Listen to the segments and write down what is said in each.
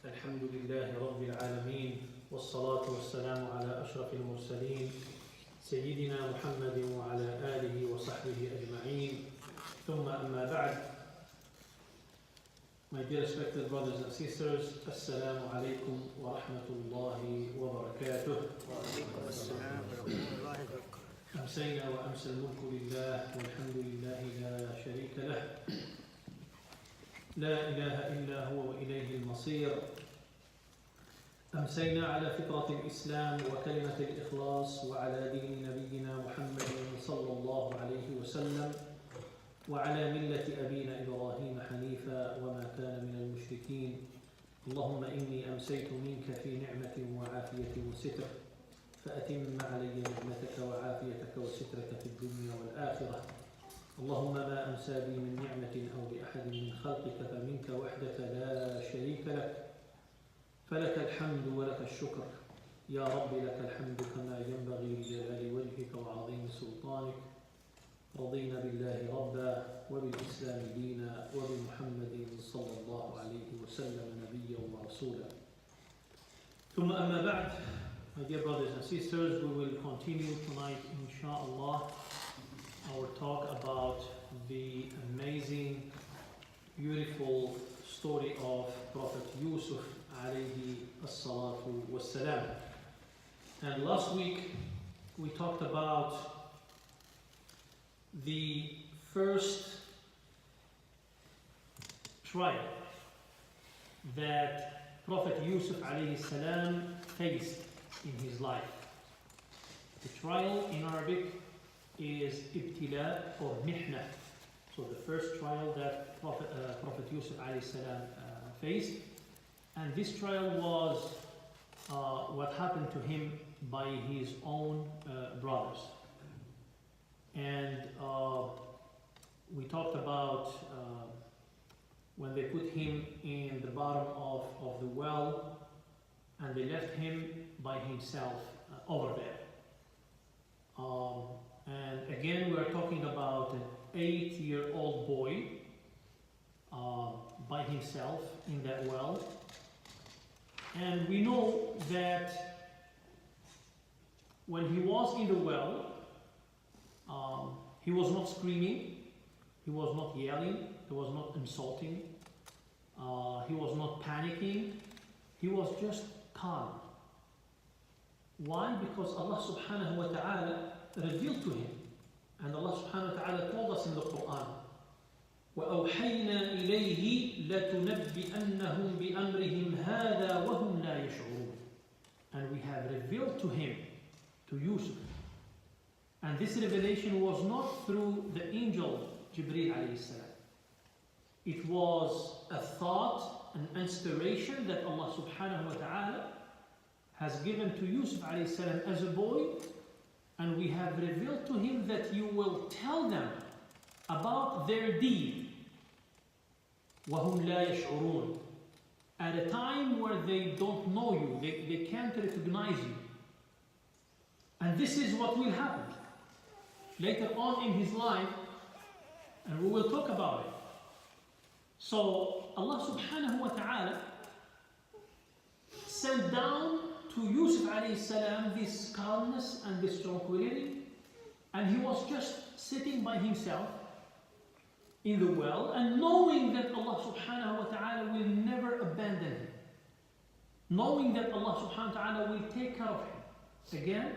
الحمد لله رب العالمين والصلاة والسلام على أشرف المرسلين سيدنا محمد وعلى آله وصحبه أجمعين ثم أما بعد. My dear respected brothers and sisters, Assalamu alaikum wa rahmatullahi wa barakatuh. أمسينا وأمسى الملك لله والحمد لله لا شريك له لا إله إلا هو وإليه المصير. أمسينا على فطرة الإسلام وكلمة الإخلاص وعلى دين نبينا محمد صلى الله عليه وسلم وعلى ملة أبينا إبراهيم حنيفا وما كان من المشركين. اللهم إني أمسيت منك في نعمة وعافية وستر فأتم علي نعمتك وعافيتك وسترك في الدنيا والآخرة. اللهم ما أمسى بي من نعمة أو بأحد من خلقك فمنك وحدك لا شريك لك فلك الحمد ولك الشكر يا رب. لك الحمد كما ينبغي لجلال وجهك وعظيم سلطانك. رضينا بالله ربا وبالإسلام دينا وبمحمد صلى الله عليه وسلم نبيا ورسولا. ثم أما بعد. My dear brothers and sisters, we will continue tonight, inshallah, our talk about the amazing, beautiful story of Prophet Yusuf alayhi as-salatu was-salam. And last week we talked about the first trial that Prophet Yusuf alayhi salam faced in his life. The trial in Arabic is ibtila or mihna. So the first trial that Prophet Yusuf alayhi salam faced, and this trial was what happened to him by his own brothers. And we talked about when they put him in the bottom of the well and they left him by himself over there. And again, we are talking about an 8-year-old boy by himself in that well. And we know that when he was in the well, he was not screaming, he was not yelling, he was not insulting, he was not panicking, he was just calm. Why? Because Allah subhanahu wa ta'ala revealed to him. And Allah subhanahu wa ta'ala told us in the Quran, وَأَوْحَيْنَا إِلَيْهِ لَتُنَبِّئَنَّهُمْ بِأَمْرِهِمْ هَذَا وَهُمْ لَا يَشْعُرُونَ. And we have revealed to him, to Yusuf. And this revelation was not through the angel Jibreel alayhi salam. It was a thought, an inspiration that Allah subhanahu wa ta'ala has given to Yusuf alayhi salam as a boy, and we have revealed to him that you will tell them about their deed وَهُمْ لَا يَشْعُرُونَ, at a time where they don't know you, they can't recognize you. And this is what will happen later on in his life, and we will talk about it. So Allah subhanahu wa ta'ala sent down to Yusuf alayhi salam this calmness and this tranquility, and he was just sitting by himself in the well and knowing that Allah subhanahu wa ta'ala will never abandon him, knowing that Allah subhanahu wa ta'ala will take care of him. Again,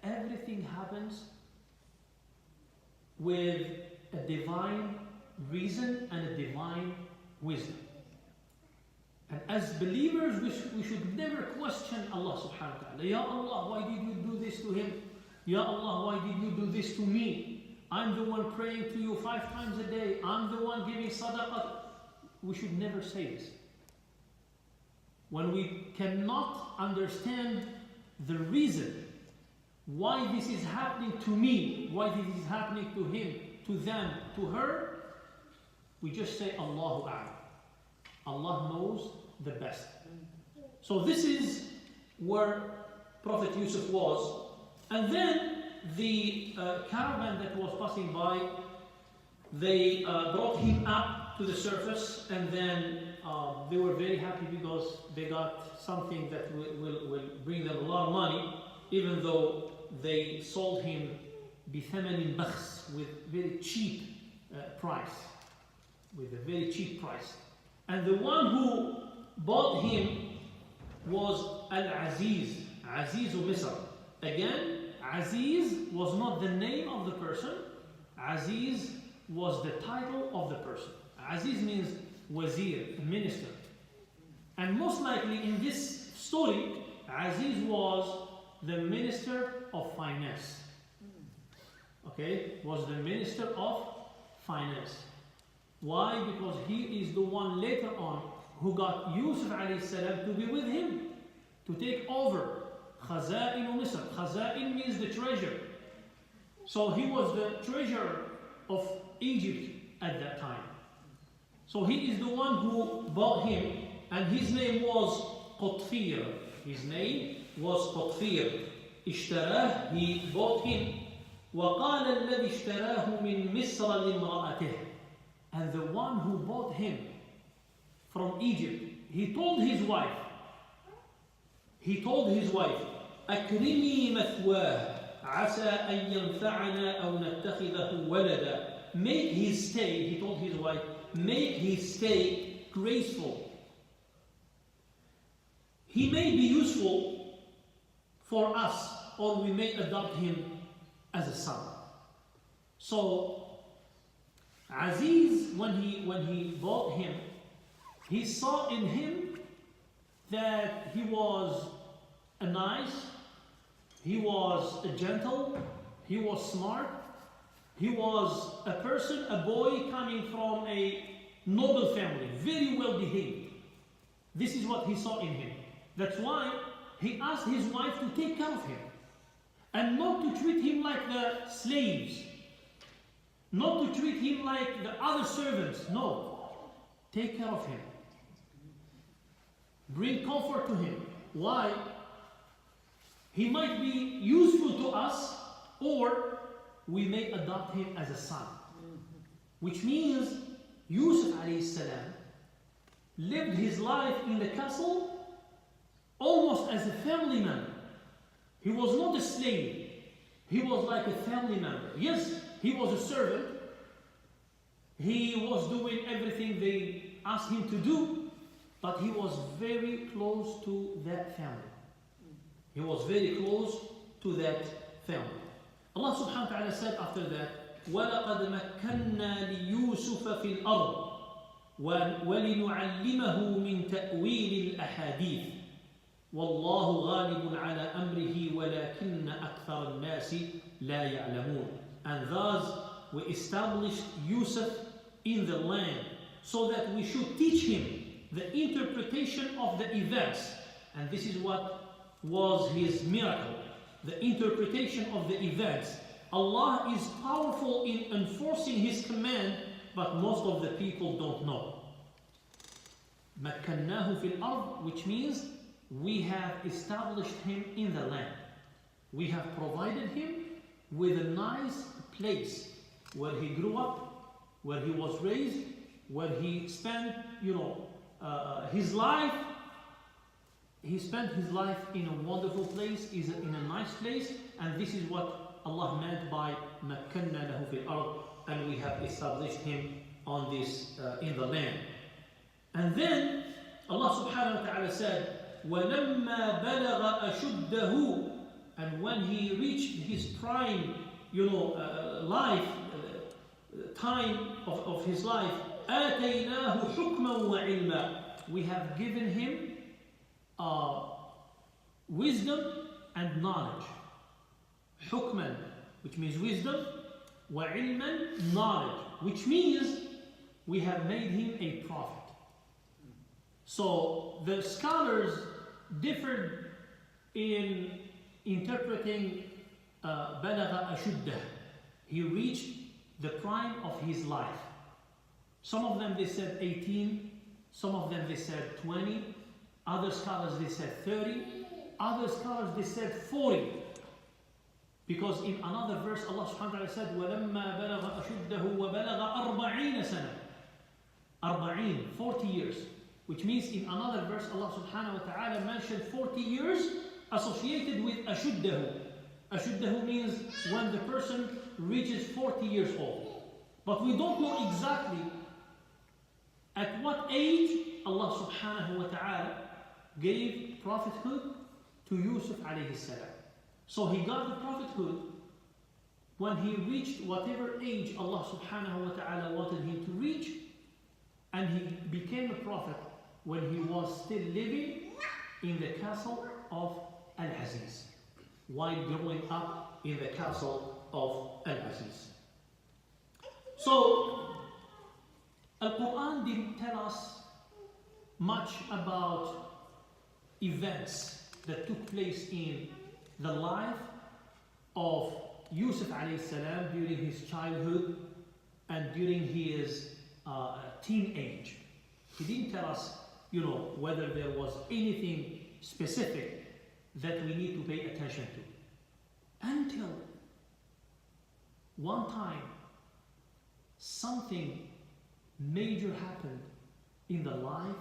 everything happens with a divine reason and a divine wisdom. And as believers, we should never question Allah subhanahu wa ta'ala. Ya Allah, why did you do this to him? Ya Allah, why did you do this to me? I'm the one praying to you 5 times a day. I'm the one giving sadaqah. We should never say this. When we cannot understand the reason why this is happening to me, why this is happening to him, to them, to her, we just say Allahu A'lam. Allah knows the best. So this is where Prophet Yusuf was. And then the caravan that was passing by, they brought him up to the surface, and then they were very happy because they got something that will bring them a lot of money, even though they sold him بثمن بخس, with very cheap price, with a very cheap price. And the one who bought him was Al-Aziz, Aziz Misr. Again, Aziz was not the name of the person, Aziz was the title of the person. Aziz means wazir, minister. And most likely in this story, Aziz was the minister of finance. Okay, was the minister of finance. Why? Because he is the one later on who got Yusuf alayhi salam to be with him, to take over Khaza'in Misr. Khaza'in means the treasure. So he was the treasurer of Egypt at that time. So he is the one who bought him, and his name was Qutfir. His name was Qutfir. اشتراه, he bought him. وقال الذي اشتراه من مصر لامرأته. And the one who bought him from Egypt, he told his wife, أكرمي مثواه عسى أن ينفعنا أو نتخذه ولدا. Make his stay, he told his wife, make his stay graceful. He may be useful for us, or we may adopt him as a son. So Aziz, when he bought him, he saw in him that he was a nice, he was a gentle, he was smart, he was a person, a boy coming from a noble family, very well behaved. This is what he saw in him. That's why he asked his wife to take care of him and not to treat him like the slaves, not to treat him like the other servants. No, take care of him. Bring comfort to him. Why? He might be useful to us, or we may adopt him as a son. Which means Yusuf alayhi salam lived his life in the castle almost as a family member. He was not a slave. He was like a family member. Yes, he was a servant. He was doing everything they asked him to do, but he was very close to that family. He was very close to that family. Allah subhanahu wa ta'ala said after that, وَلَقَدْ مَكَّنَّا لِيُوسُفَ فِي الْأَرْضِ وَلِنُعَلِّمَهُ مِنْ تَأْوِيلِ الْأَحَادِيثِ وَاللَّهُ غَالِبٌ عَلَى أَمْرِهِ وَلَكِنَّ أَكْثَرَ النَّاسِ لَا يَعْلَمُونَ. And thus we established Yusuf in the land so that we should teach him the interpretation of the events. And this is what was his miracle, the interpretation of the events. Allah is powerful in enforcing his command, but most of the people don't know. مَكَّنَّاهُ فِي الْأَرْضِ, which means we have established him in the land. We have provided him with a nice place where he grew up, where he was raised, where he spent, his life. He spent his life in a wonderful place, in a nice place, and this is what Allah meant by مَكَّنَّا لَهُ فِي الْأَرْضِ, and we have established him on this in the land. And then Allah subhanahu wa ta'ala said, وَلَمَّا بَلَغَ أَشُدَّهُ, and when he reached his prime, life, time of his life, آتَيْنَاهُ حُكْمًا وَعِلْمًا, we have given him wisdom and knowledge. حُكْمًا, which means wisdom, وَعِلْمًا, knowledge, which means we have made him a prophet. So the scholars differed in interpreting بَلَغَ أَشُدَّهُ. He reached the prime of his life. Some of them they said 18, some of them they said 20, other scholars they said 30, other scholars they said 40. Because in another verse Allah subhanahu wa ta'ala said, وَلَمَّا بَلَغَ أَشُدَّهُ وَبَلَغَ 40 سَنَةً. 40 years. Which means in another verse Allah subhanahu wa ta'ala mentioned 40 years associated with ashuddahu. Ashuddahu means when the person reaches 40 years old. But we don't know exactly at what age Allah subhanahu wa ta'ala gave prophethood to Yusuf alayhi salam. So he got the prophethood when he reached whatever age Allah subhanahu wa ta'ala wanted him to reach, and he became a prophet when he was still living in the castle of Al-Aziz, while growing up in the castle of Al-Aziz. So, Al-Quran didn't tell us much about events that took place in the life of Yusuf alayhi salam during his childhood and during his teenage. He didn't tell us, whether there was anything specific that we need to pay attention to. Until one time, something major happened in the life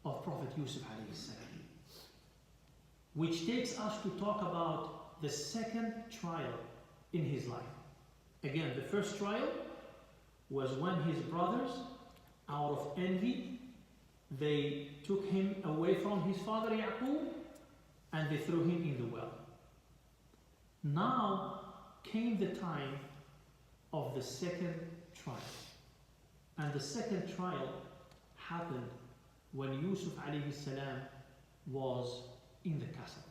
of Prophet Yusuf alayhi salam, which takes us to talk about the second trial in his life. Again, the first trial was when his brothers, out of envy, they took him away from his father Yaqub and they threw him in the well. Now came the time of the second trial. And the second trial happened when Yusuf alayhi salam was in the castle.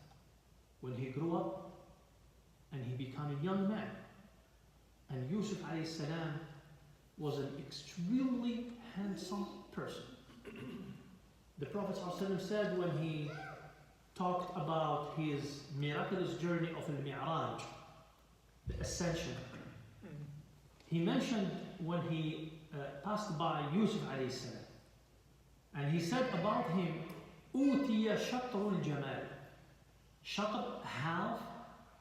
When he grew up and he became a young man. And Yusuf alayhi salam was an extremely handsome person. The Prophet ﷺ said when he talked about his miraculous journey of Al-Mi'raj, the ascension, he mentioned when he passed by Yusuf alayhi salam, and he said about him, أُوتِيَ شَطْرُ الْجَمَالِ. Shatr, half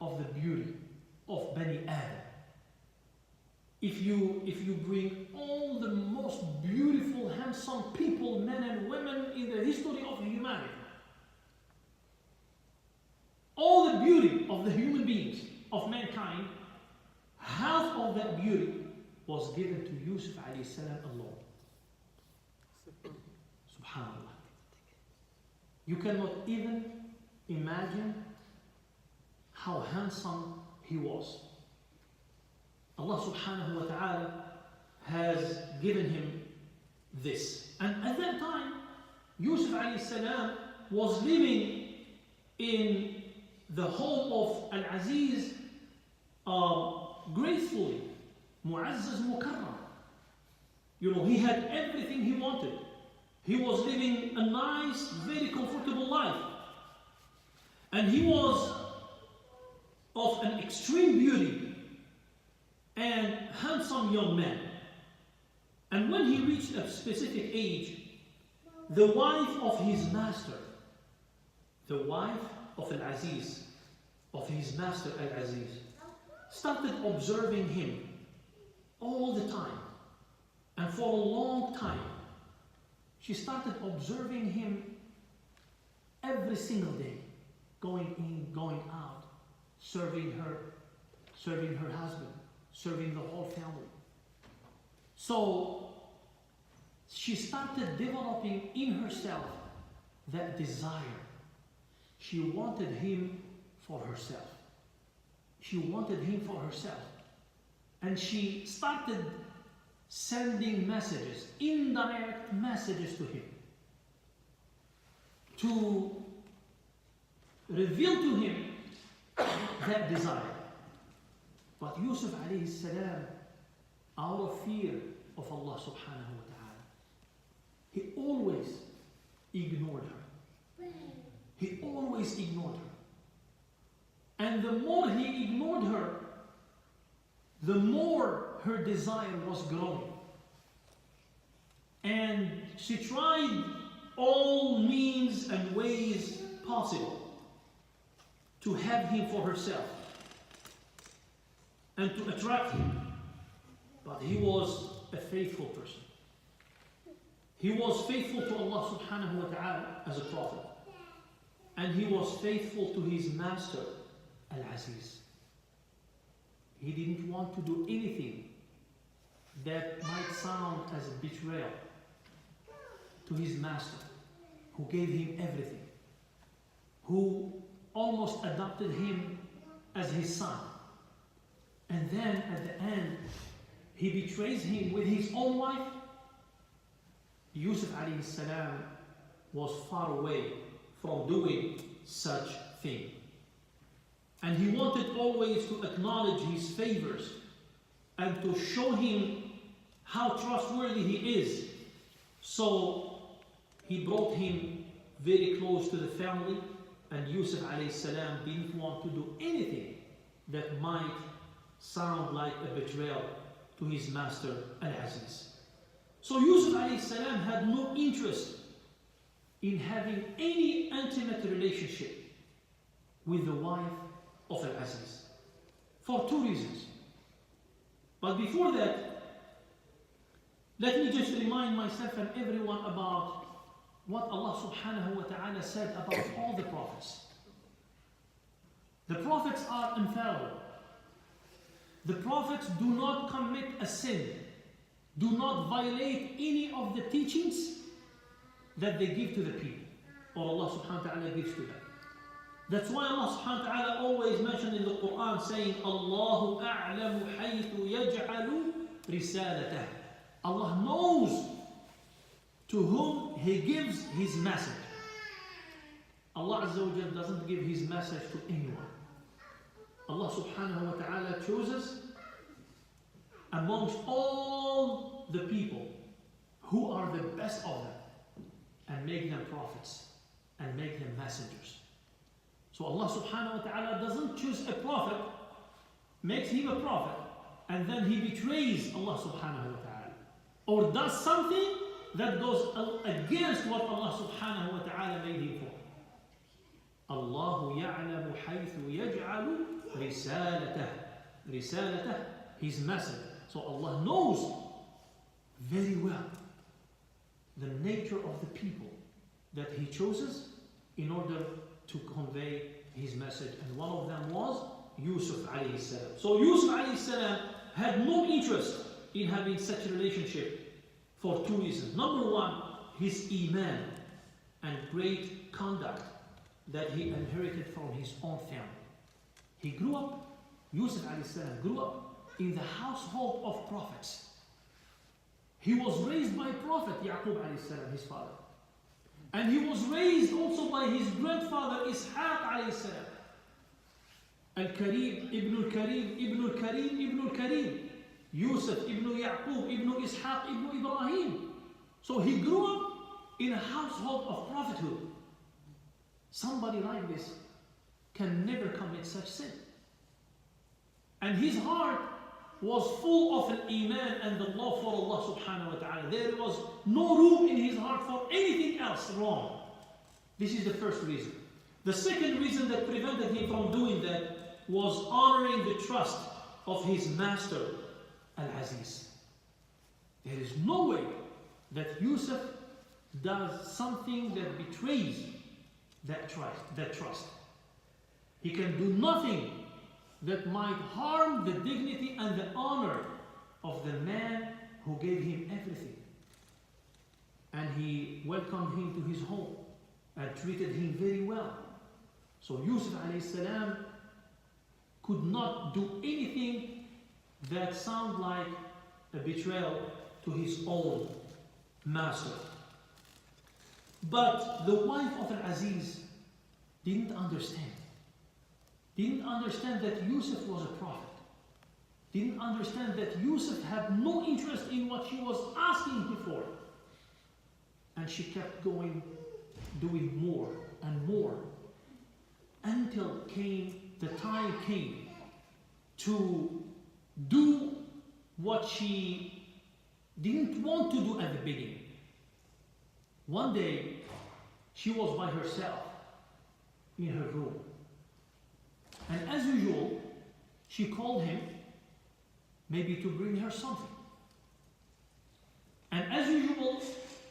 of the beauty of Bani Adam. If you bring all the most beautiful, handsome people, men and women in the history of humanity, all the beauty of the human beings, of mankind, half of that beauty was given to Yusuf alayhi salam alone. Subhanallah. You cannot even imagine how handsome he was. Allah subhanahu wa ta'ala has given him this. And at that time, Yusuf alayhi salam was living in the home of Al-Aziz gracefully, mu'azzaz mukarram. He had everything he wanted. He was living a nice, very comfortable life. And he was of an extreme beauty and handsome young man. And when he reached a specific age, the wife of his master, the wife of Al-Aziz, of his master Al-Aziz, started observing him all the time. And for a long time, she started observing him every single day, going in, going out, serving her husband, serving the whole family. So she started developing in herself that desire. She wanted him for herself. She wanted him for herself. And she started sending messages, indirect messages to him, to reveal to him that desire. But Yusuf alayhi salam, out of fear of Allah subhanahu wa ta'ala, he always ignored her. He always ignored her. And the more he ignored her, the more her desire was growing. And she tried all means and ways possible to have him for herself and to attract him. But he was a faithful person. He was faithful to Allah subhanahu wa ta'ala as a prophet. And he was faithful to his master, Al-Aziz. He didn't want to do anything that might sound as a betrayal to his master, who gave him everything, who almost adopted him as his son. And then at the end, he betrays him with his own wife. Yusuf alayhi salam was far away from doing such thing. And he wanted always to acknowledge his favors and to show him how trustworthy he is. So he brought him very close to the family, and Yusuf alayhi salam didn't want to do anything that might sound like a betrayal to his master Al-Aziz. So Yusuf alayhi salam had no interest in having any intimate relationship with the wife of Al-Aziz for two reasons. But before that, let me just remind myself and everyone about what Allah subhanahu wa ta'ala said about all the prophets. The prophets are infallible. The prophets do not commit a sin, do not violate any of the teachings that they give to the people, or Allah subhanahu wa ta'ala gives to them. That's why Allah subhanahu wa ta'ala always mentioned in the Quran saying, Allahu a'lamu haythu yaj'alu risalatah. Allah knows to whom He gives His message. Allah Azza wa Jal doesn't give His message to anyone. Allah subhanahu wa ta'ala chooses amongst all the people who are the best of them and make them prophets and make them messengers. So Allah subhanahu wa ta'ala doesn't choose a prophet, makes him a prophet, and then he betrays Allah subhanahu wa ta'ala, or does something that goes against what Allah subhanahu wa ta'ala made him for. Allahu ya'lamu haythu yaj'alu risalatah. Risalatah, his message. So Allah knows very well the nature of the people that He chooses in order to convey His message. And one of them was Yusuf alayhi salam. So Yusuf alayhi salam had no interest in having such a relationship for two reasons. Number one, his iman and great conduct that he inherited from his own family. He grew up, Yusuf alayhi salam grew up in the household of prophets. He was raised by Prophet Yaqub alayhi salam, his father. And he was raised also by his grandfather Ishaq alayhi salam. Al-Karim, Ibn al-Karim, Ibn al-Karim, Ibn al-Karim. Yusuf, Ibn Yaqub, Ibn Ishaq, Ibn Ibrahim. So he grew up in a household of prophethood. Somebody like this can never commit such sin. And his heart was full of an iman and the love for Allah subhanahu wa ta'ala. There was no room in his heart for anything else wrong. This is the first reason. The second reason that prevented him from doing that was honoring the trust of his master, Al-Aziz. There is no way that Yusuf does something that betrays that trust. He can do nothing that might harm the dignity and the honor of the man who gave him everything. And he welcomed him to his home and treated him very well. So Yusuf alayhi salam could not do anything that sounded like a betrayal to his own master. But the wife of Al-Aziz didn't understand. Didn't understand that Yusuf was a prophet. Didn't understand that Yusuf had no interest in what she was asking him for. And she kept going, doing more and more, until the time came to do what she didn't want to do at the beginning. One day, she was by herself in her room. And as usual, she called him, maybe to bring her something. And as usual,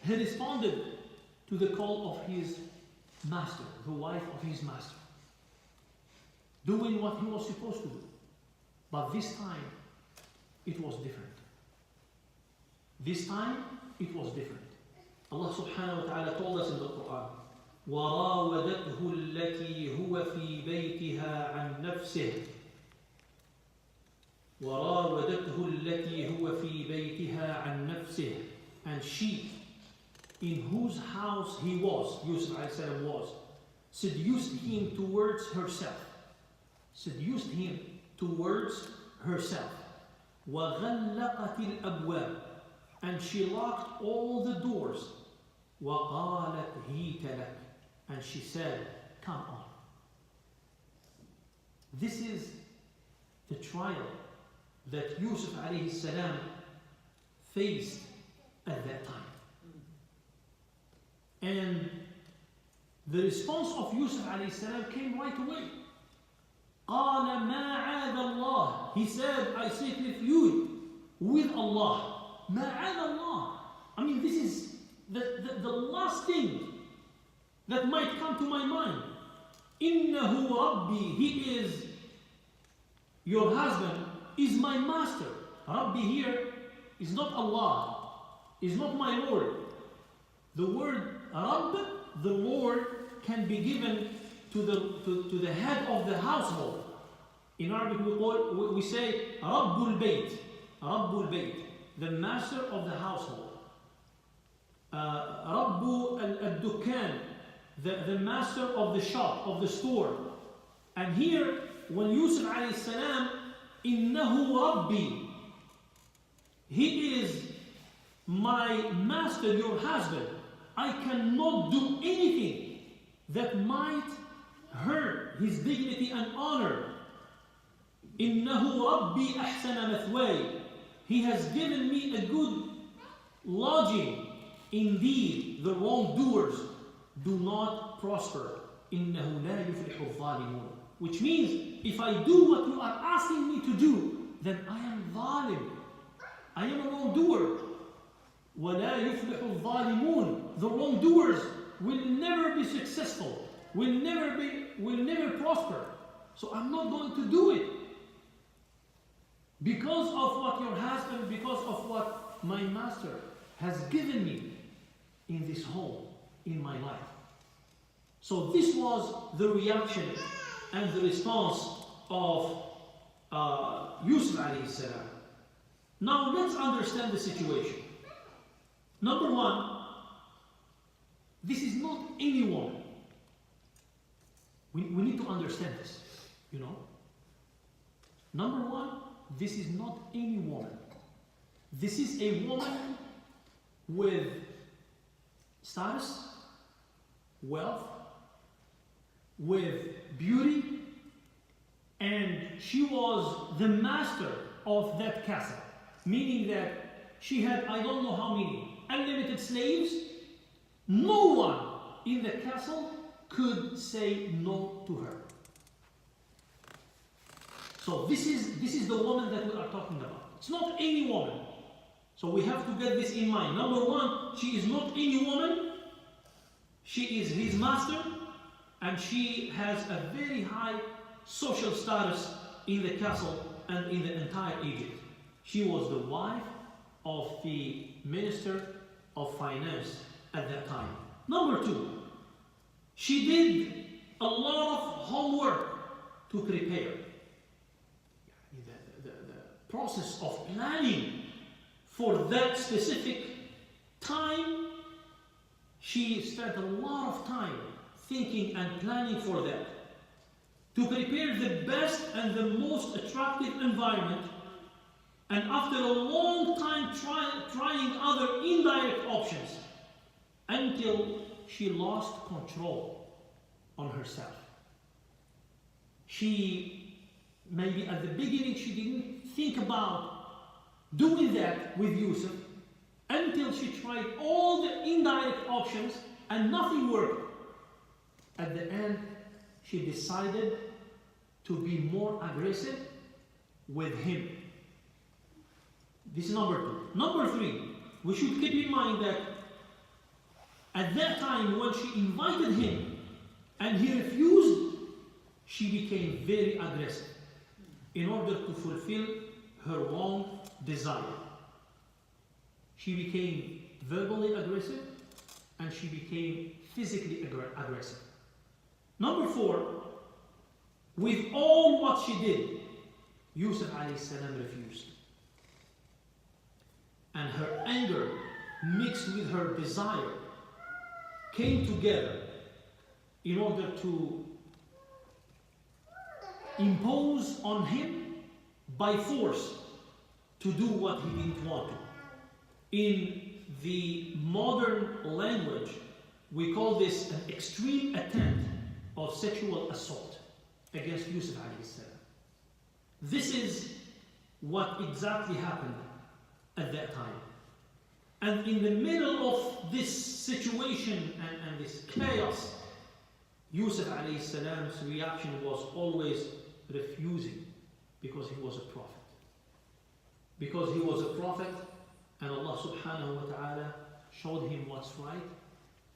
he responded to the call of his master, the wife of his master, doing what he was supposed to do. But this time, it was different. This time, it was different. Allah subhanahu wa ta'ala told us in the Quran, وَرَاوَدَتْهُ الَّتِي هُوَ فِي بَيْتِهَا عَنْ نَفْسِهِ وَرَاوَدَتْهُ الَّتِي هُوَ فِي بَيْتِهَا عَنْ نَفْسِهِ. And she, in whose house he was, Yusuf alayhi salam was, seduced him towards herself. Seduced him towards herself. وَغَلَّقَتِ الْأَبْوَابِ. And she locked all the doors. وَقَالَتْ هِيتَ لَكَ. And she said, come on. This is the trial that Yusuf alayhi salam faced at that time. And the response of Yusuf alayhi salam came right away. قَالَ مَا عَادَ اللَّهِ. He said, I seek refuge with Allah. مَا عَادَ اللَّهِ. I mean, this is the last thing that might come to my mind. إِنَّهُ رَبِّي. He is, your husband is my master. Rabbi here is not Allah, is not my Lord. The word Rabb, the Lord, can be given to the head of the household. In Arabic we say Rabbul Bayt, Rabbul Bayt, the master of the household. Rabbu al-Dukkan, the master of the shop, of the store. And here, when Yusuf alayhi salam, Innahu Rabbi, he is my master, your husband. I cannot do anything that might hurt his dignity and honor. Innahu Rabbi ahsana mathway. He has given me a good lodging. Indeed, the wrongdoers do not prosper. Innahu la yuflihu adh-dhalimun. Which means, if I do what you are asking me to do, then I am zalim. I am a wrongdoer. وَلَا يُفْلِحُ الظَّالِمُونَ. The wrongdoers will never be successful, will never prosper. So I'm not going to do it. Because of what your husband, because of what my master has given me in this home, in my life. So this was the reaction and the response of Yusuf alayhi salam. Now let's understand the situation. Number one, this is not any woman. We need to understand this, you know. Number one, this is not any woman. This is a woman with status, wealth, with beauty, and she was the master of that castle, meaning that she had, I don't know how many, unlimited slaves. No one in the castle could say no to her. So this is the woman that we are talking about. It's not any woman. So we have to get this in mind. Number one, she is not any woman. She is his master, and she has a very high social status in the castle and in the entire Egypt. She was the wife of the minister of finance at that time. Number two, she did a lot of homework to prepare. The process of planning for that specific time, she spent a lot of time thinking and planning for that. To prepare the best and the most attractive environment, and after a long time trying other indirect options, until she lost control on herself. She, maybe at the beginning, she didn't think about doing that with Yusuf, until she tried all the indirect options and nothing worked. At the end, she decided to be more aggressive with him. This is number two. Number three, we should keep in mind that At that time, when she invited him and he refused, she became very aggressive in order to fulfill her wrong desire. She became verbally aggressive and she became physically aggressive. Number 4, with all what she did, Yusuf alayhi salam refused. And her anger mixed with her desire came together in order to impose on him by force to do what he didn't want to. In the modern language, we call this an extreme attempt of sexual assault against Yusuf alayhi salam. This is what exactly happened at that time. And in the middle of this situation and this chaos, Yusuf alayhi salam's reaction was always refusing, because he was a prophet. Because he was a prophet, and Allah subhanahu wa ta'ala showed him what's right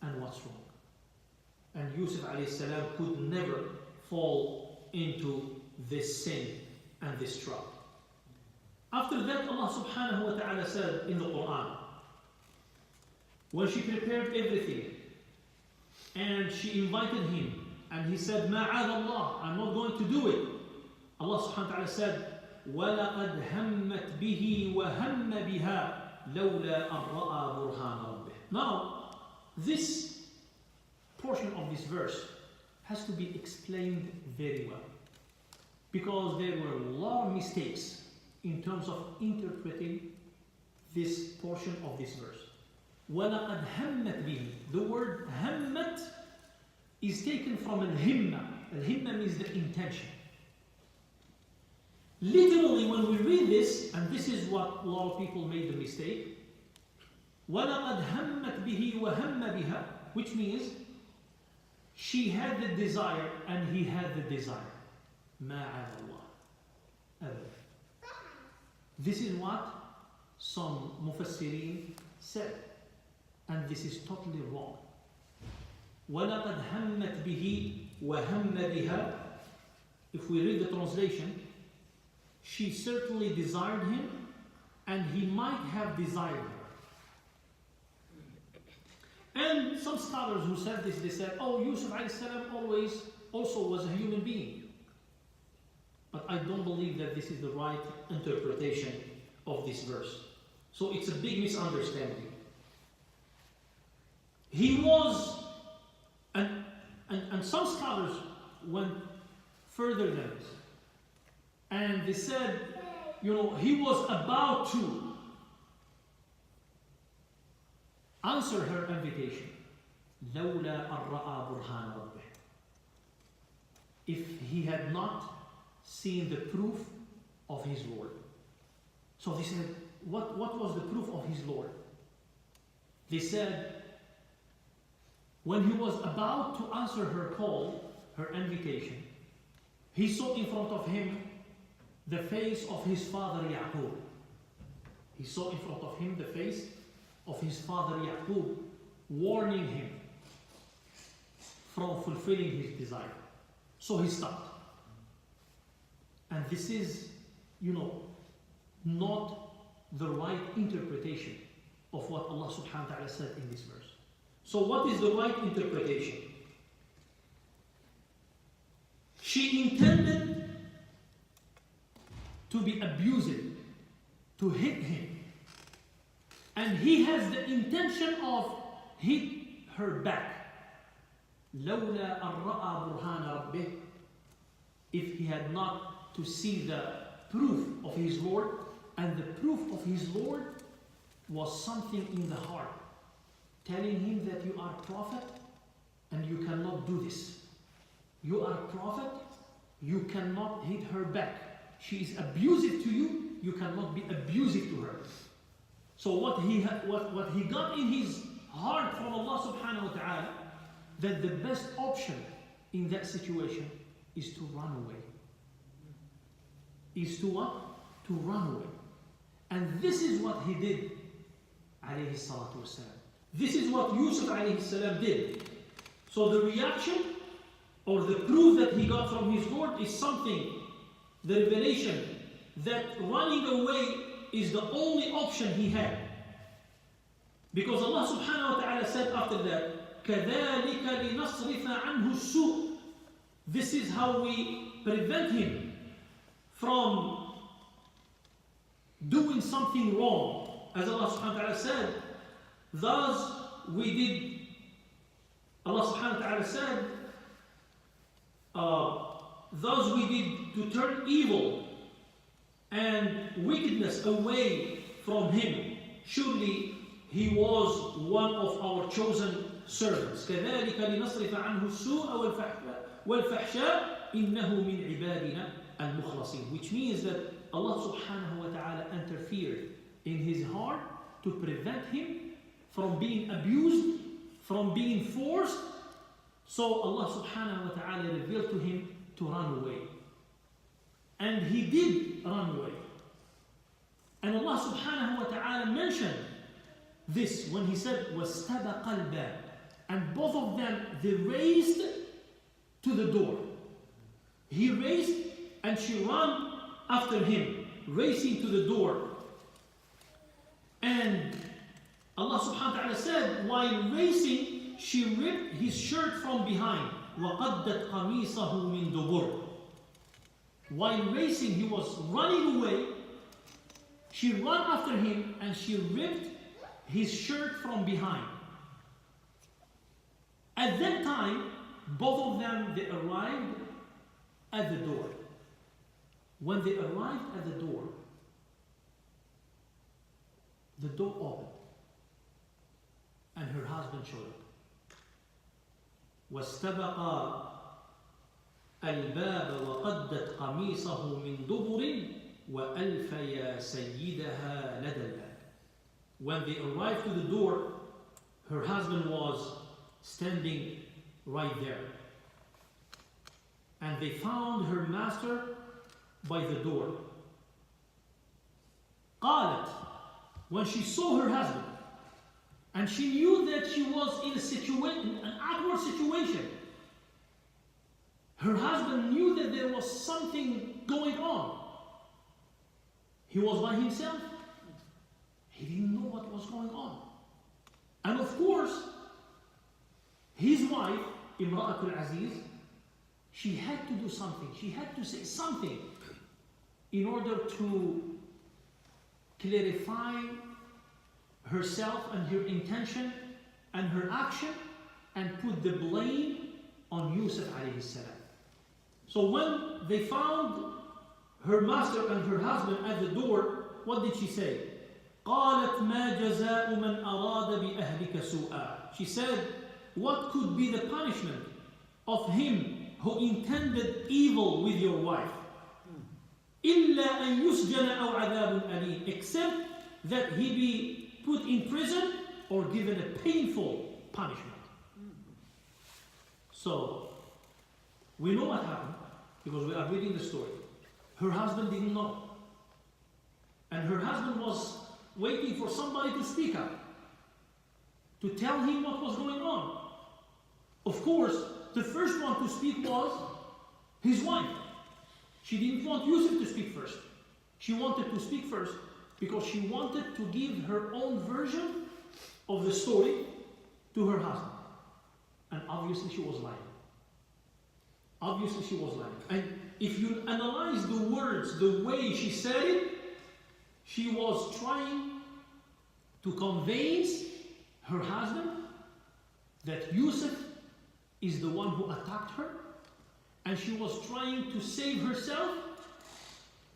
and what's wrong. And Yusuf alayhi salam could never fall into this sin and this trap. After that, Allah subhanahu wa ta'ala said in the Quran, when she prepared everything and she invited him and he said, Ma'ad Allah, I'm not going to do it. Allah subhanahu wa ta'ala said, وَلَقَدْ هَمَّتْ بِهِ وَهَمَّ بِهَا لَوْلَا أَن رَأَى بُرْهَانَ رَبِّهِ. Now, this portion of this verse has to be explained very well, because there were a lot of mistakes in terms of interpreting this portion of this verse. وَلَقَدْ هَمَّتْ بِهِ. The word همت is taken from al-himma. Al-himma means the intention. Literally, when we read this, and this is what a lot of people made the mistake, وَلَقَدْ هَمَّتْ بِهِ وَهَمَّ بِهَا, which means she had the desire and he had the desire. مَعَذَ اللَّهِ أَبَدًا. This is what some mufassirin said, and this is totally wrong. وَلَقَدْ هَمَّتْ بِهِ وَهَمَّ بِهَا. If we read the translation, she certainly desired him and he might have desired her. And some scholars who said this, they said, oh, Yusuf alayhi salam also was a human being. But I don't believe that this is the right interpretation of this verse. So it's a big misunderstanding. He was, and some scholars went further than this. And they said, he was about to answer her invitation. لَوْلَا أَن رَأَى بُرْهَانَ رَبِّهِ. If he had not seen the proof of his Lord. So they said, what was the proof of his Lord? They said, when he was about to answer her call, her invitation, he saw in front of him the face of his father Yaqub. He saw in front of him the face of his father Yaqub, warning him from fulfilling his desire. So he stopped. And this is, not the right interpretation of what Allah subhanahu wa ta'ala said in this verse. So what is the right interpretation? She intended to be abusive, to hit him. And he has the intention of hit her back. لَوْلَا أَن رَأَى بُرْهَانَ رَبِّهِ. If he had not to see the proof of his Lord, and the proof of his Lord was something in the heart, telling him that you are a prophet and you cannot do this. You are a prophet, you cannot hit her back. She is abusive to you, you cannot be abusive to her. So what he got in his heart from Allah subhanahu wa ta'ala, that the best option in that situation is to run away. Is to what? To run away. And this is what he did, alayhi salatu wasalam. This is what Yusuf alayhi salam did. So the reaction or the proof that he got from his Lord is something, the revelation that running away is the only option he had. Because Allah subhanahu wa ta'ala said after that, كَذَلِكَ لِنَصْرِفَ عَنْهُ السُّوء. This is how we prevent him from doing something wrong. As Allah subhanahu wa ta'ala said, thus we did, Allah subhanahu wa ta'ala said, thus we did to turn evil and wickedness away from him. Surely he was one of our chosen servants. كَذَلِكَ لِنَصْرِفَ عَنْهُ السُّوءَ وَالْفَحْشَاءَ إِنَّهُ مِنْ عِبَادِنَا الْمُخْلَصِينَ. Which means that Allah subhanahu wa ta'ala interfered in his heart to prevent him from being abused, from being forced. So Allah subhanahu wa ta'ala revealed to him to run away. And he did run away. And Allah subhanahu wa ta'ala mentioned this when he said, وَاسْتَبَقَ الْبَابِ. And both of them, they raced to the door. He raced and she ran after him, racing to the door. And Allah subhanahu wa ta'ala said, while racing, she ripped his shirt from behind. وَقَدَّتْ قَمِيصَهُ مِنْ دُبُرٍ. While racing, he was running away. She ran after him and she ripped his shirt from behind. At that time, both of them, they arrived at the door. When they arrived at the door opened and her husband showed up. واستبقا الباب وقدت قميصه من دبر وألفيا سيدها لدى الباب. When they arrived to the door, her husband was standing right there. And they found her master by the door. قالت, when she saw her husband, and she knew that she was in an awkward situation. Her husband knew that there was something going on. He was by himself. He didn't know what was going on. And of course, his wife, Imra'atul Aziz, she had to do something. She had to say something in order to clarify herself and her intention and her action and put the blame on Yusuf alayhi salam. So when they found her master and her husband at the door, what did she say? قالت ما جزاء من أراد بأهلك سوءا. She said, what could be the punishment of him who intended evil with your wife? إلا أن يسجن أو عذاب أليم. Except that he be put in prison or given a painful punishment. So, we know what happened because we are reading the story. Her husband didn't know. And her husband was waiting for somebody to speak up, to tell him what was going on. Of course, the first one to speak was his wife. She didn't want Yusuf to speak first. She wanted to speak first because she wanted to give her own version of the story to her husband. And obviously she was lying. Obviously she was lying. And if you analyze the words, the way she said it, she was trying to convince her husband that Yusuf is the one who attacked her, and she was trying to save herself.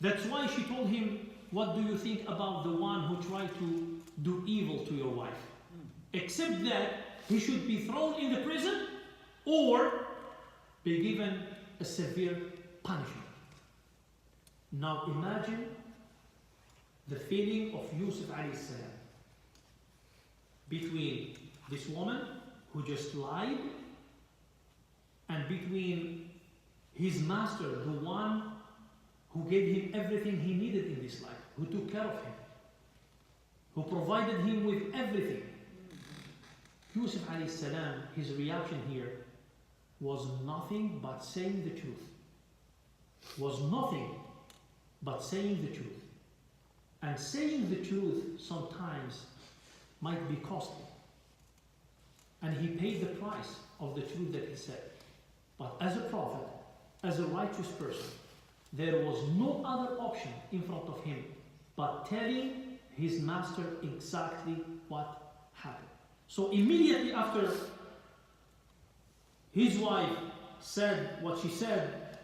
That's why she told him, what do you think about the one who tried to do evil to your wife? Except that he should be thrown in the prison or be given a severe punishment. Now imagine the feeling of Yusuf alayhi salam between this woman who just lied and between his master, the one who gave him everything he needed in this life, who took care of him, who provided him with everything. Yusuf alayhi salam, his reaction here was nothing but saying the truth. Was nothing but saying the truth. And saying the truth sometimes might be costly. And he paid the price of the truth that he said. But as a prophet, as a righteous person, there was no other option in front of him but telling his master exactly what happened. So immediately after his wife said what she said,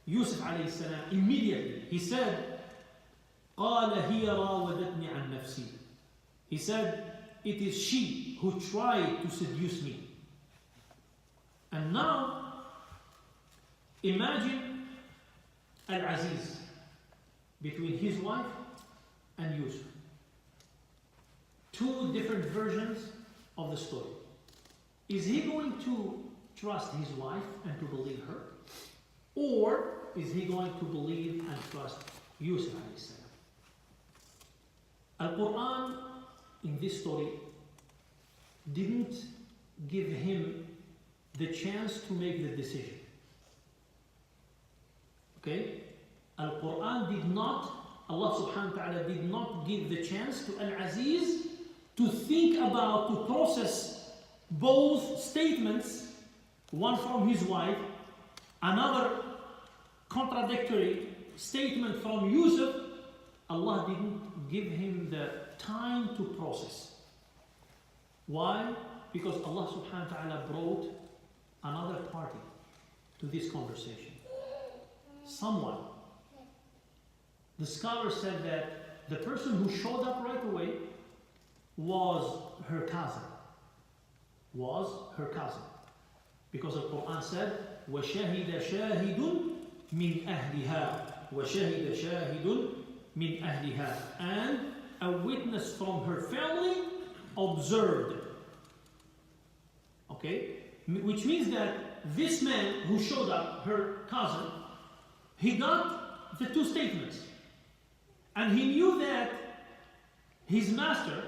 Yusuf alayhi salam, immediately he said, قال هي راودتني عن نفسي. He said, it is she who tried to seduce me. And now, imagine Al-Aziz between his wife and Yusuf. Two different versions of the story. Is he going to trust his wife and to believe her? Or is he going to believe and trust Yusuf alayhi salam? Al-Quran in this story didn't give him the chance to make the decision. Okay? Al-Quran did not, Allah subhanahu wa ta'ala did not give the chance to Al-Aziz to think about, to process both statements, one from his wife, another contradictory statement from Yusuf. Allah didn't give him the time to process. Why? Because Allah subhanahu wa ta'ala brought another party to this conversation. Someone. The scholar said that the person who showed up right away was her cousin. Was her cousin. Because the Quran said, وَشَهِدَ شَاهِدٌ مِنْ أَهْلِهَا وَشَهِدَ شَاهِدٌ مِنْ أَهْلِهَا. And a witness from her family observed. Okay? Which means that this man who showed up, her cousin, he got the two statements. And he knew that his master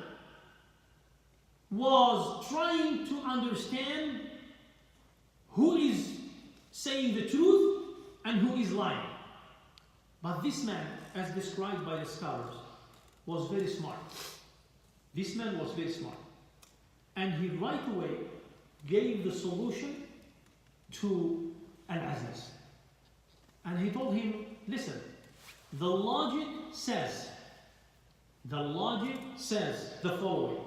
was trying to understand who is saying the truth and who is lying. But this man, as described by the scholars, was very smart. This man was very smart. And he right away gave the solution to Al-Aziz. And he told him, listen, the logic says the following.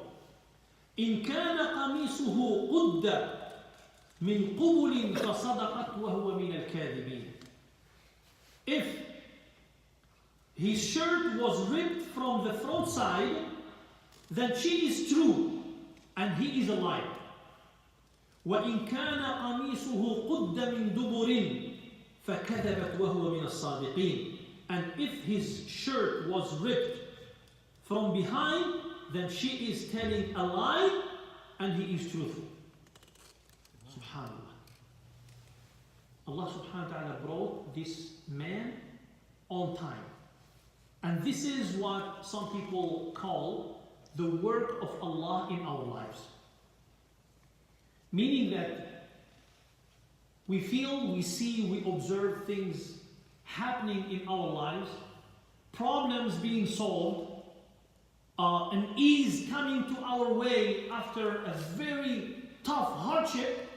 إن كان قميصه قد من قبل فصدقت وهو من الكاذبين. If his shirt was ripped from the front side, then she is true and he is a liar. وإن كان قميصه قد من دبر فكذبت وهو من الصادقين. And if his shirt was ripped from behind, then she is telling a lie and he is truthful. Subhanallah. Allah subhanahu wa ta'ala brought this man on time. And this is what some people call the work of Allah in our lives. Meaning that we feel, we see, we observe things happening in our lives, problems being solved, an ease coming to our way after a very tough hardship.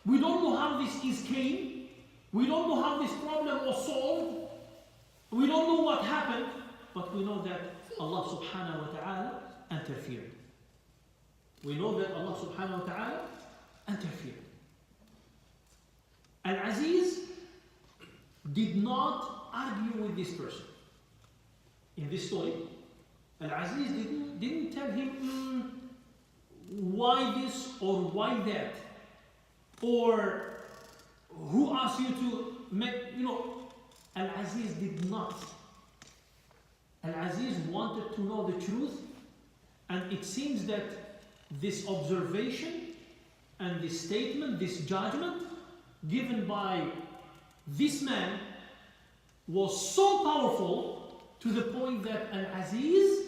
We don't know how this ease came. We don't know how this problem was solved. We don't know what happened, but we know that Allah subhanahu wa ta'ala interfered. We know that Allah subhanahu wa ta'ala interfered. Al-Aziz did not argue with this person. In this story, Al-Aziz didn't tell him why this or why that, or who asked you to make, Al-Aziz did not. Al-Aziz wanted to know the truth, and it seems that this observation and this statement, this judgment given by this man was so powerful to the point that Al-Aziz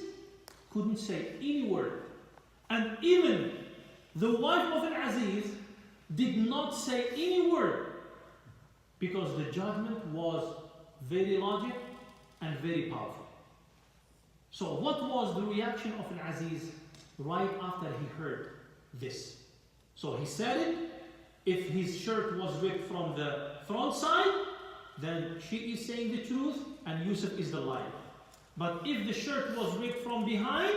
couldn't say any word. And even The wife of Al-Aziz did not say any word because the judgment was very logic and very powerful. So what was the reaction of Al-Aziz right after he heard this? So he said it. If his shirt was ripped from the front side, then she is saying the truth and Yusuf is the liar. But if the shirt was ripped from behind,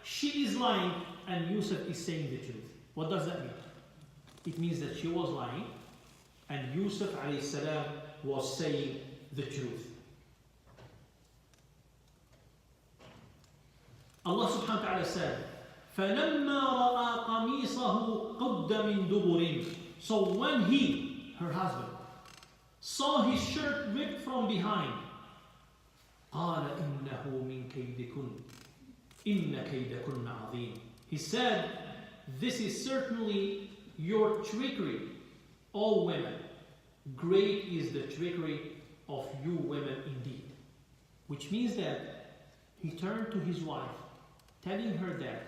she is lying and Yusuf is saying the truth. What does that mean? It means that she was lying and Yusuf alayhi salam was saying the truth. Allah subhanahu wa ta'ala said, فَلَمَّا رَأَى قَمِيصَهُ قُدَّ مِن دُبُرٍ. So when he, her husband, saw his shirt ripped from behind, قَالَ إِنَّهُ مِن كَيْدِكُنْ إِنَّ كَيْدَكُنَّ عَظِيمٌ. He said, this is certainly your trickery, all women. Great is the trickery of you women indeed. Which means that he turned to his wife, telling her that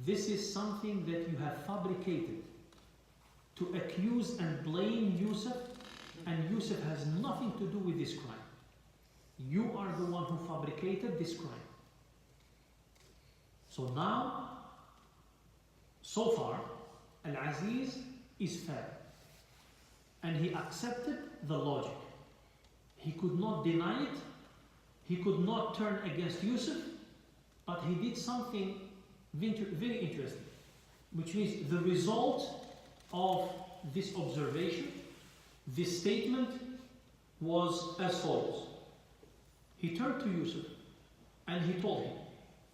this is something that you have fabricated to accuse and blame Yusuf, and Yusuf has nothing to do with this crime. You are the one who fabricated this crime. So now, so far, Al-Aziz is fair. And he accepted the logic. He could not deny it. He could not turn against Yusuf. But he did something very interesting. Which means the result of this observation, this statement, was as follows. He turned to Yusuf and he told him,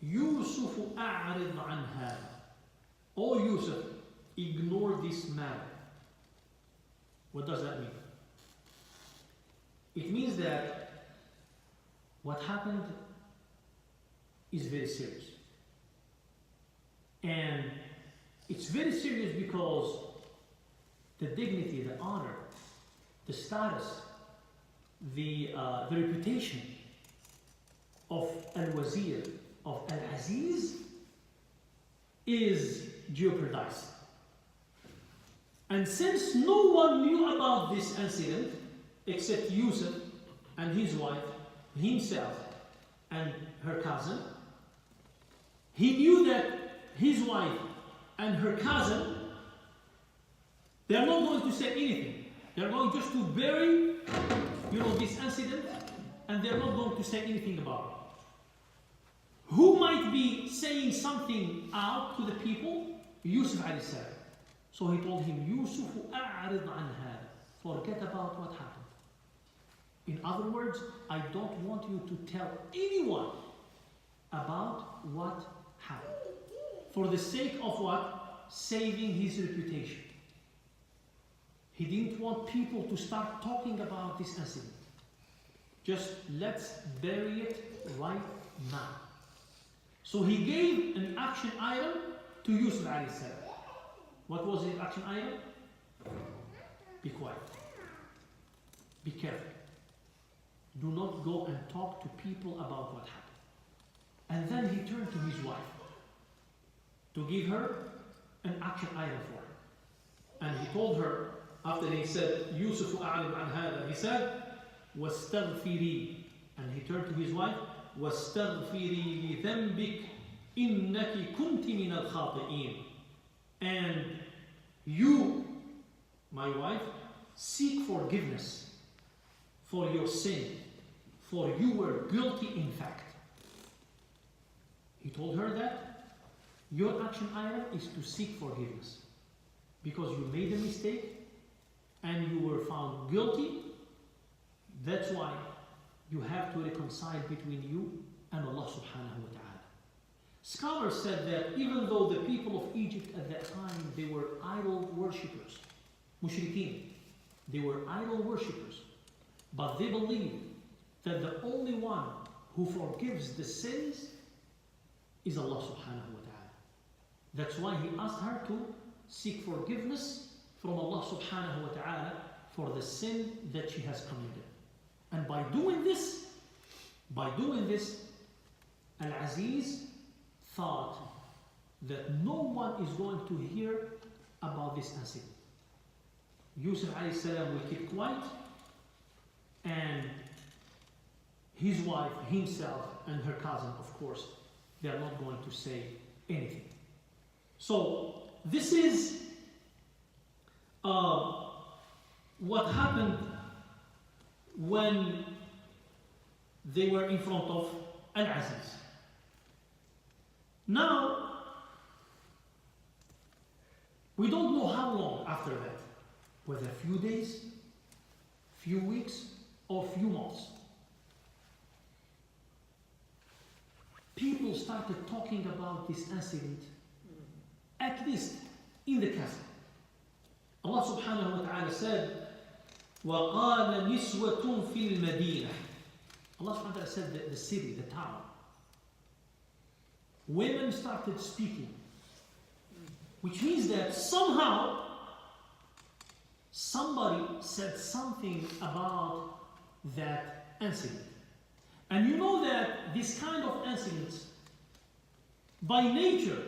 Yusuf a'rid an hada. Oh Yusuf, ignore this matter. What does that mean? It means that what happened is very serious. And it's very serious because the dignity, the honor, the status, the reputation of Al-Wazir, of Al-Aziz is jeopardized. And since no one knew about this incident except Yusuf and his wife, himself and her cousin, he knew that his wife and her cousin, they are not going to say anything. They are going just to bury, this incident, and they are not going to say anything about it. Who might be saying something out to the people? Yusuf alayhi salam. So he told him, Yusuf a'rid an hada. Forget about what happened. In other words, I don't want you to tell anyone about what happened. For the sake of what? Saving his reputation. He didn't want people to start talking about this incident. Just let's bury it right now. So he gave an action item to Yusuf alayhi salam. What was his action item? Be quiet. Be careful. Do not go and talk to people about what happened. And then he turned to his wife to give her an action item for her. And he told her, after he said, Yusuf a'rid an hada, he said, وَاسْتَغْفِرِي. And he turned to his wife, وَاسْتَغْفِرِي لِذَنْبِكِ إِنَّكِ كُنْتِ مِنَ الْخَاطِئِينَ. And you, my wife, seek forgiveness for your sin, for you were guilty in fact. He told her that your action item is to seek forgiveness because you made a mistake and you were found guilty. That's why you have to reconcile between you and Allah subhanahu wa ta'ala. Scholars said that even though the people of Egypt at that time, they were idol worshippers, mushrikeen, they were idol worshippers, but they believed that the only one who forgives the sins is Allah subhanahu wa ta'ala. That's why he asked her to seek forgiveness from Allah subhanahu wa ta'ala for the sin that she has committed. And by doing this, Al-Aziz thought that no one is going to hear about this incident. Yusuf alayhi salam will keep quiet, and his wife, himself, and her cousin, of course, they are not going to say anything. So this is what happened when they were in front of Al-Aziz. Now, we don't know how long after that, whether a few days, few weeks, or few months. People started talking about this incident, at least in the castle. Allah subhanahu wa ta'ala said, وَقَالَ نِسْوَةٌ فِي الْمَدِينَةِ. Allah subhanahu wa ta'ala said the city, the town. Women started speaking, which means that somehow somebody said something about that incident. And you know that this kind of incidents, by nature,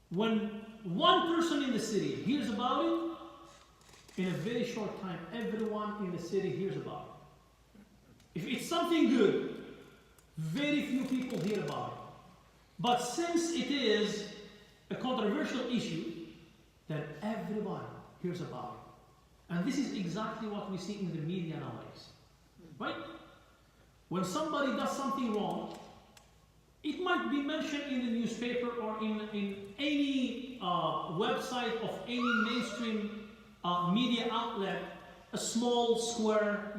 when one person in the city hears about it, in a very short time, everyone in the city hears about it. If it's something good, very few people hear about it. But since it is a controversial issue, then everybody hears about it. And this is exactly what we see in the media nowadays. Right? When somebody does something wrong, it might be mentioned in the newspaper or in any website of any mainstream media outlet, a small square,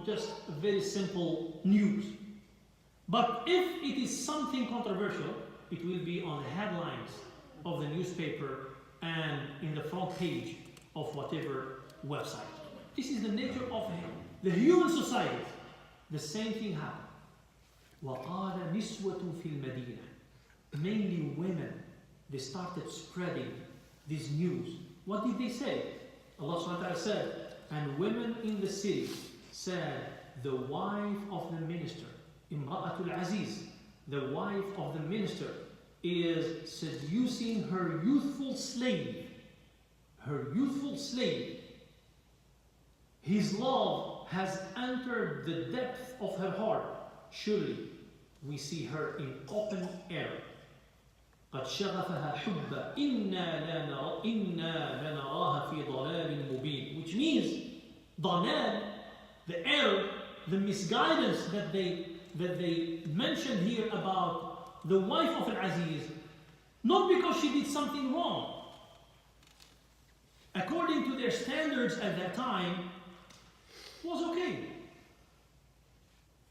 just a very simple news. But if it is something controversial, it will be on the headlines of the newspaper and in the front page of whatever website. This is the nature of the human society. The same thing happened. وَقَالَ نِسْوَةٌ فِي الْمَدِينَةِ. Mainly women, they started spreading this news. What did they say? Allah subhanahu wa ta'ala said, and women in the city said, the wife of the minister, Imra'atul Aziz, the wife of the minister, is seducing her youthful slave. Her youthful slave. His love has entered the depth of her heart. Surely we see her in open air. قد شغفها حبا إنا لنراها في ضلال مبين. Which means ضلال, the error, the misguidance that they mentioned here about the wife of Al-Aziz, not because she did something wrong. According to their standards at that time, was okay.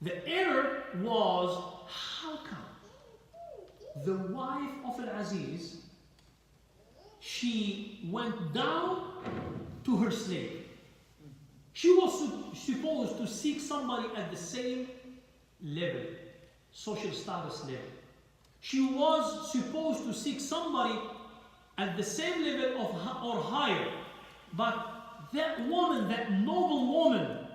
The error was, how come the wife of Al-Aziz, she went down to her slave. She was supposed to seek somebody at the same level, social status level. She was supposed to seek somebody at the same level of or higher. But that woman, that noble woman,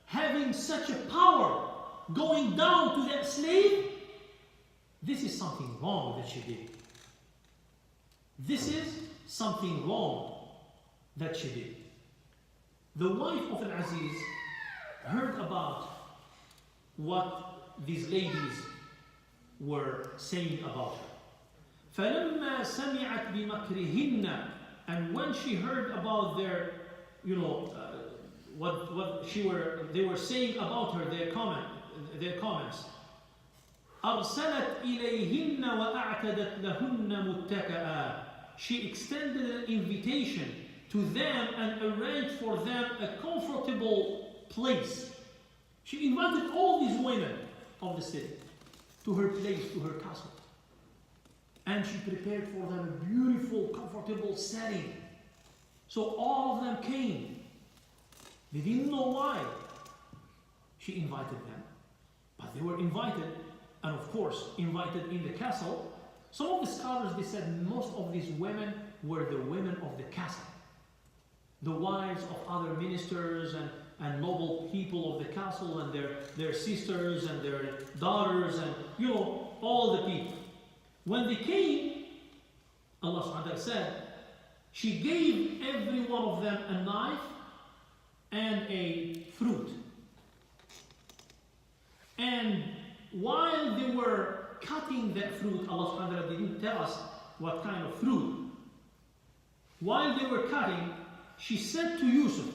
having such a power, going down to that slave, this is something wrong that she did. This is something wrong that she did. The wife of Al-Aziz heard about what these ladies were saying about her. فَلَمَّا سَمِعَتْ بِمَكْرِهِنَّ. And when she heard about their, what they were saying about her, their comments, أَرْسَلَتْ إِلَيْهِنَّ وَأَعْتَدَتْ لَهُنَّ مُتَّكَأً. She extended an invitation to them and arranged for them a comfortable place. She invited all these women of the city to her place, to her castle. And she prepared for them a beautiful, comfortable setting. So all of them came. They didn't know why she invited them, but they were invited, and of course invited in the castle. Some of the scholars, they said most of these women were the women of the castle, the wives of other ministers and noble people of the castle, and their sisters and their daughters, and all the people. When they came, Allah subhanahu wa ta'ala said, she gave every one of them a knife and a fruit. And while they were cutting that fruit, Allah subhanahu wa ta'ala didn't tell us what kind of fruit. While they were cutting, she said to Yusuf,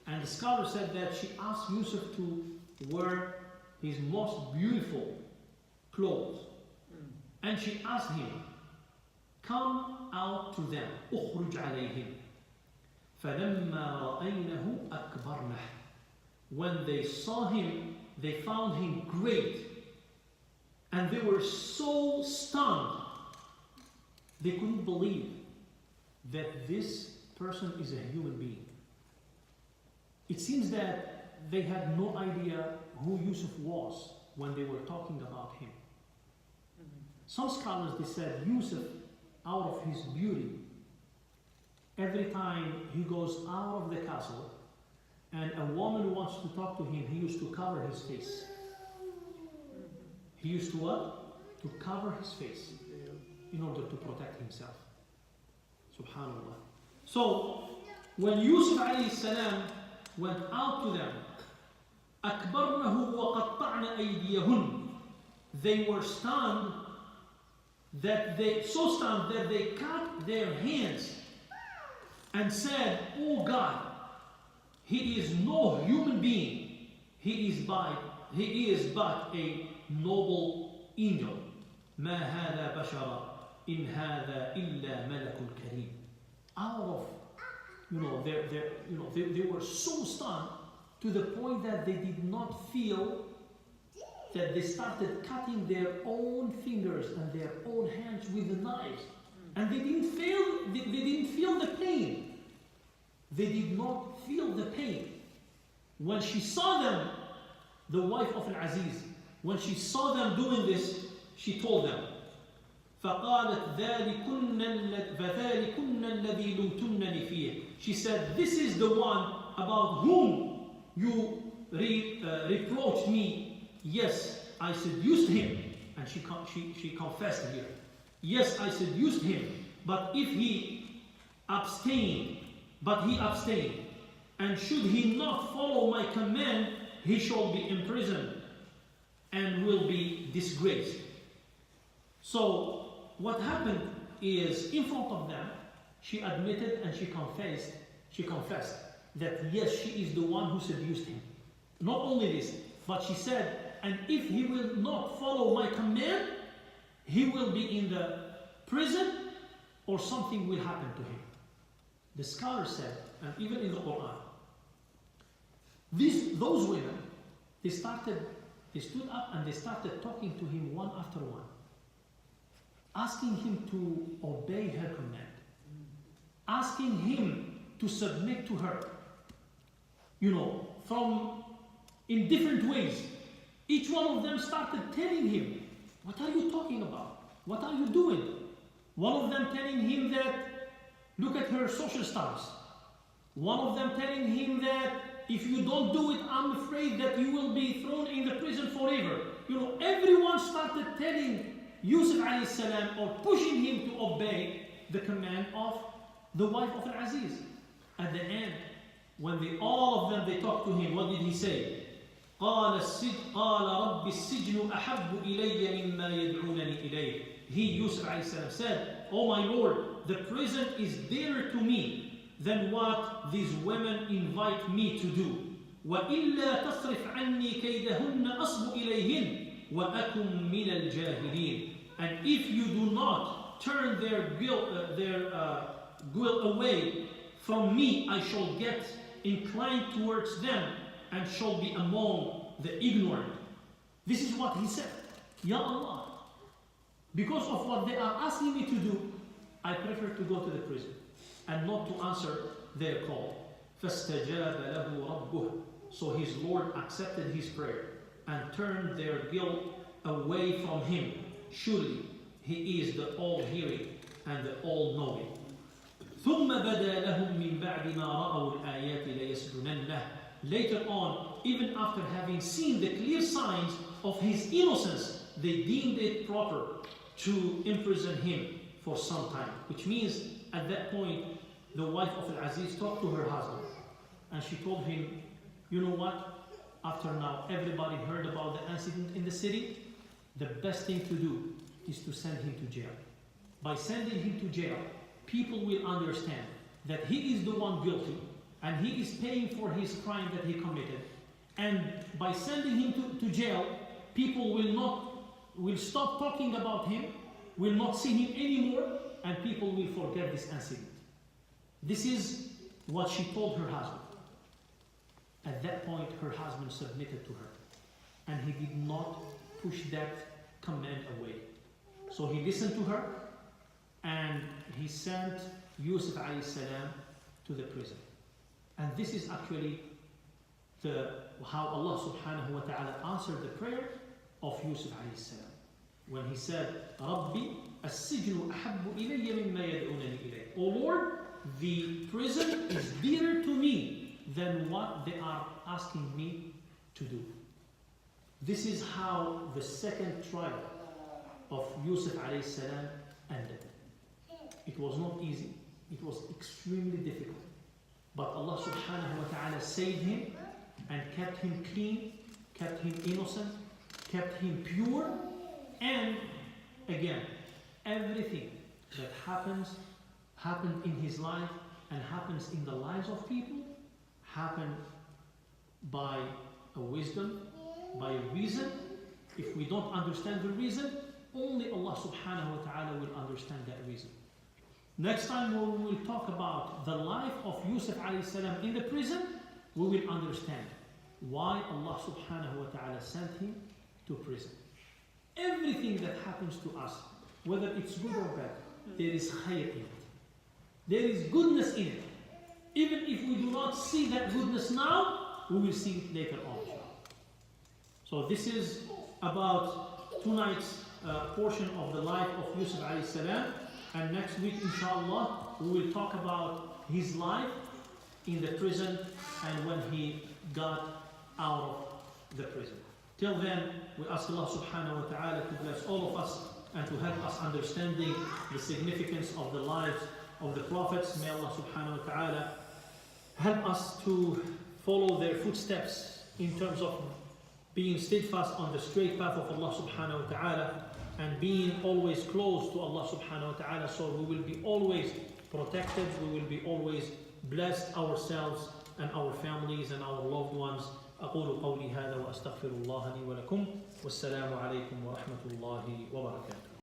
and the scholar said that she asked Yusuf to wear his most beautiful clothes. And she asked him, come out to them. اخرج عليهم. فلما رأينه أكبرنه. When they saw him, they found him great. And they were so stunned. They couldn't believe that this person is a human being. It seems that they had no idea who Yusuf was when they were talking about him. Some scholars, they said Yusuf, out of his beauty, every time he goes out of the castle and a woman wants to talk to him, he used to cover his face. He used to what? To cover his face in order to protect himself. Subhanallah. So, when Yusuf alayhi salam went out to them, أكبرنه وقطعن أيديهن. They were stunned that they cut their hands and said, "Oh God, he is no human being. He is but a noble angel. ما هذا بشر إن هذا إلا ملك كريم." Out of they were so stunned to the point that they did not feel that they started cutting their own fingers and their own hands with the knives, and they didn't feel the pain. They did not feel the pain. When she saw them, the wife of Al-Aziz, when she saw them doing this, she told them, فَقَالَتْ ذَلِكُنَّ الَّذِي لُمْتُنَّنِ فِيهِ. She said, "This is the one about whom you reproached me. Yes, I seduced him." And she confessed here. "Yes, I seduced him, but he abstained. And should he not follow my command, he shall be imprisoned and will be disgraced." So what happened is, in front of them, she admitted and she confessed that yes, she is the one who seduced him. Not only this, but she said, "And if he will not follow my command, he will be in the prison or something will happen to him." The scholars said, and even in the Quran, those women, they stood up and they started talking to him one after one, asking him to obey her command, asking him to submit to her, from in different ways. Each one of them started telling him, "What are you talking about? What are you doing?" One of them telling him that, "Look at her social status." One of them telling him that, "If you don't do it, I'm afraid that you will be thrown in the prison forever." Everyone started telling Yusuf alayhi salam, or pushing him to obey the command of the wife of Al-Aziz. At the end, when all of them they talked to him, what did he say? قال رب السجن أحب إلي مما يدعونني إليه. He, Yusuf alayhi salam, said, "Oh my Lord, the prison is dearer to me than what these women invite me to do. وإلا تصرف عني كيدهن أصب إليهن وأكن من الجاهلين." And if you do not turn their guilt away from me, I shall get inclined towards them and shall be among the ignorant. This is what he said. Ya Allah, because of what they are asking me to do, I prefer to go to the prison and not to answer their call. فَاسْتَجَابَ لَهُ رَبُّهُ. So his Lord accepted his prayer and turned their guilt away from him. Surely he is the all-hearing and the all-knowing. ثُمَّ بَدَا لَهُم مِّن بَعْدِ مَا رَأَوُا الْآيَاتِ لَيَسْجُنَنَّهُ. Later on, even after having seen the clear signs of his innocence, they deemed it proper to imprison him for some time. Which means at that point, the wife of Al-Aziz talked to her husband and she told him, you know what? After now everybody heard about the incident in the city, the best thing to do is to send him to jail. By sending him to jail, people will understand that he is the one guilty and he is paying for his crime that he committed. And by sending him to jail, people will stop talking about him, will not see him anymore, and people will forget this incident. This is what she told her husband. At that point, her husband submitted to her, and he did not push that command away. So he listened to her, and he sent Yusuf alayhi salam to the prison. And this is actually how Allah subhanahu wa ta'ala answered the prayer of Yusuf alayhi salam. When he said, Rabbi, as-sijnu ahabbu ilayya mimma yad'unani ilayh. O Lord, the prison is dearer to me than what they are asking me to do. This is how the second trial of Yusuf alayhi salam ended. It was not easy. It was extremely difficult. But Allah subhanahu wa ta'ala saved him and kept him clean, kept him innocent, kept him pure. And again, everything that happened in his life and happens in the lives of people happened by a wisdom, by a reason. If we don't understand the reason, only Allah subhanahu wa ta'ala will understand that reason. Next time when we will talk about the life of Yusuf alayhi salam in the prison, we will understand why Allah subhanahu wa ta'ala sent him to prison. Everything that happens to us, whether it's good or bad, there is khair in it. There is goodness in it. Even if we do not see that goodness now, we will see it later on. So this is about tonight's portion of the life of Yusuf alayhi salam. And next week, inshallah, we will talk about his life in the prison and when he got out of the prison. Till then, we ask Allah subhanahu wa ta'ala to bless all of us and to help us understanding the significance of the lives of the prophets. May Allah subhanahu wa ta'ala help us to follow their footsteps in terms of being steadfast on the straight path of Allah subhanahu wa ta'ala and being always close to Allah subhanahu wa ta'ala, so we will be always protected, we will be always blessed ourselves and our families and our loved ones. أقول قولي هذا وأستغفر الله لي ولكم والسلام عليكم ورحمة الله وبركاته.